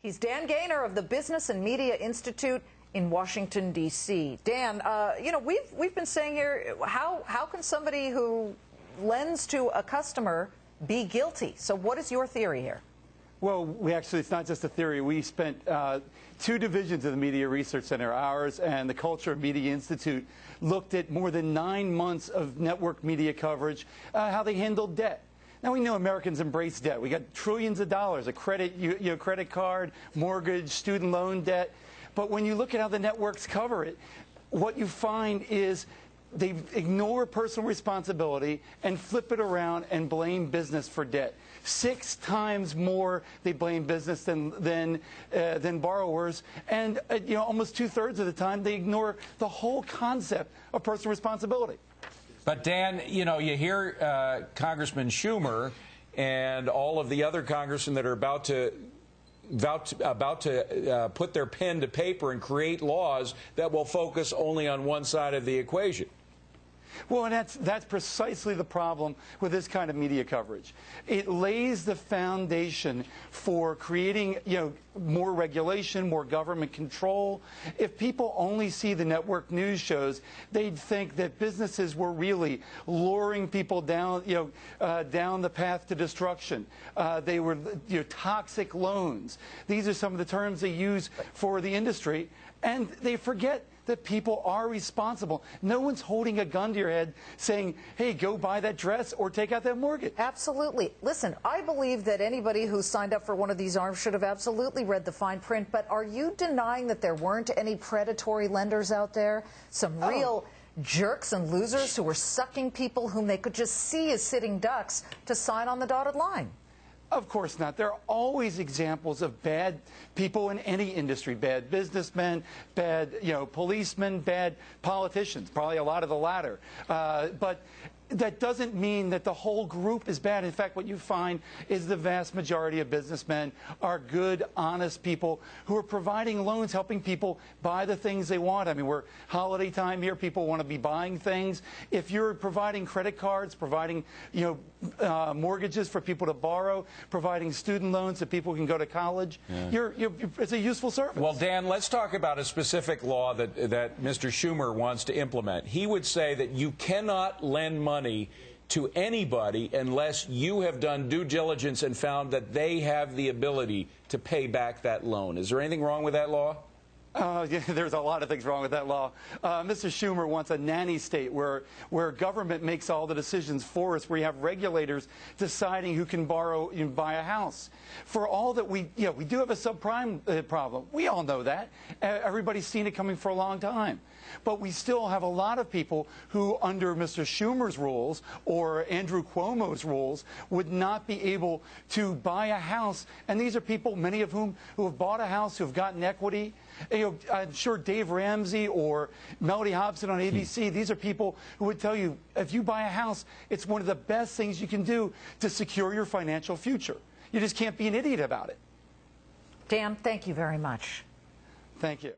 He's Dan Gainor of the Business and Media Institute in Washington, D.C. Dan, we've been saying here, how can somebody who lends to a customer be guilty? So what is your theory here? Well, it's not just a theory. We spent 2 divisions of the Media Research Center, ours and the Culture and Media Institute, looked at more than 9 months of network media coverage, how they handled debt. Now, we know Americans embrace debt. We got trillions of dollars, a credit card, mortgage, student loan debt. But when you look at how the networks cover it, what you find is they ignore personal responsibility and flip it around and blame business for debt. 6 times more they blame business than borrowers, and almost 2/3 of the time they ignore the whole concept of personal responsibility. But Dan, you hear Congressman Schumer and all of the other congressmen that are about to put their pen to paper and create laws that will focus only on one side of the equation. Well, and that's precisely the problem with this kind of media coverage. It lays the foundation for creating, more regulation, more government control. If people only see the network news shows, they'd think that businesses were really luring people down, down the path to destruction. They were, toxic loans. These are some of the terms they use for the industry, and they forget that people are responsible. No one's holding a gun to your head saying, hey, go buy that dress or take out that mortgage. Absolutely. Listen, I believe that anybody who signed up for one of these arms should have absolutely read the fine print, but are you denying that there weren't any predatory lenders out there? Some real jerks and losers who were sucking people whom they could just see as sitting ducks to sign on the dotted line? Of course not. There are always examples of bad people in any industry, bad businessmen, bad policemen, bad politicians, probably a lot of the latter. But that doesn't mean that the whole group is bad. In fact, what you find is the vast majority of businessmen are good, honest people who are providing loans, helping people buy the things they want. I mean, we're holiday time here. People want to be buying things. If you're providing credit cards, providing, mortgages for people to borrow, providing student loans so people can go to college, it's a useful service. Well, Dan, let's talk about a specific law that Mr. Schumer wants to implement. He would say that you cannot lend money to anybody unless you have done due diligence and found that they have the ability to pay back that loan. Is there anything wrong with that law? Yeah, there's a lot of things wrong with that law. Mr. Schumer wants a nanny state where government makes all the decisions for us, where you have regulators deciding who can borrow and buy a house. For all that we do have a subprime problem. We all know that. Everybody's seen it coming for a long time. But we still have a lot of people who, under Mr. Schumer's rules or Andrew Cuomo's rules, would not be able to buy a house. And these are people, many of whom who have bought a house, who have gotten equity. I'm sure Dave Ramsey or Melody Hobson on ABC, these are people who would tell you, if you buy a house, it's one of the best things you can do to secure your financial future. You just can't be an idiot about it. Dan, thank you very much. Thank you.